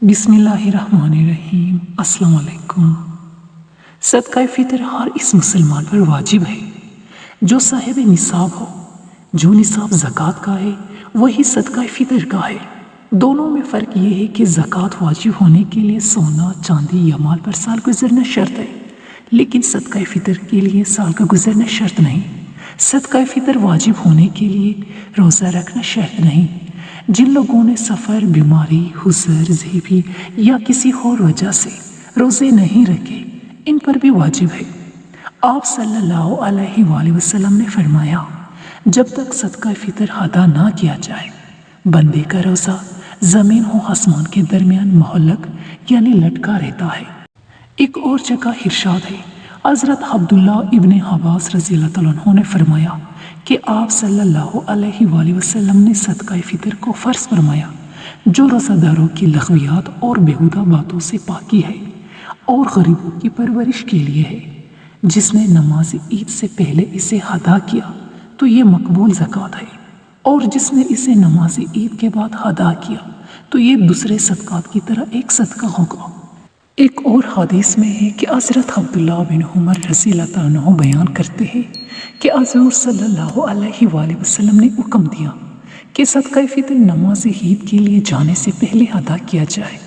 बिस्मिल्लाहिर्रहमानिर्रहीम। अस्सलाम वालेकुम। सदका फ़ितर हर इस मुसलमान पर वाजिब है जो साहिब निसाब हो। जो निसाब ज़कात का है वही सदका फ़ितर का है। दोनों में फ़र्क ये है कि ज़कात वाजिब होने के लिए सोना, चांदी या माल पर साल गुजरना शर्त है, लेकिन सदका फ़ितर के लिए साल का गुजरना शर्त नहीं। सदका फ़ितर वाजिब होने के लिए रोज़ा रखना शर्त नहीं। जिन लोगों ने सफ़र, बीमारी, हुज़र, ज़ेबी या किसी और वजह से रोज़े नहीं रखे, इन पर भी वाजिब है। आप सल्लल्लाहु अलैहि वसल्लम ने फरमाया, जब तक सदका फ़ितर अदा ना किया जाए, बंदे का रोज़ा ज़मीन और आसमान के दरमियान मोहल्लक यानी लटका रहता है। एक और जगह इरशाद है, हज़रत अब्दुल्ला इब्न अब्बास रज़ियल्लाहु तआला अन्हु ने फरमाया कि आप सल्लल्लाहु अलैहि वसल्लम ने सदका फ़ितर को फ़र्ज़ फरमाया, जो रोज़ादारों की लग़वियात और बेहुदा बातों से पाकी है और गरीबों की परवरिश के लिए है। जिसने नमाज ईद से पहले इसे अदा किया तो ये मकबूल ज़कात है, और जिसने इसे नमाज ईद के बाद अदा किया तो ये दूसरे सदक़ात की तरह एक सदका होगा। एक और हदीस में है कि हज़रत अब्दुल्ला बिन उमर रज़ियल्लाहु तआला अन्हु बयान करते हैं कि हुज़ूर सल्लल्लाहु अलैहि वसल्लम ने हुक्म दिया कि सदका फ़ितर नमाज ईद के लिए जाने से पहले अदा किया जाए।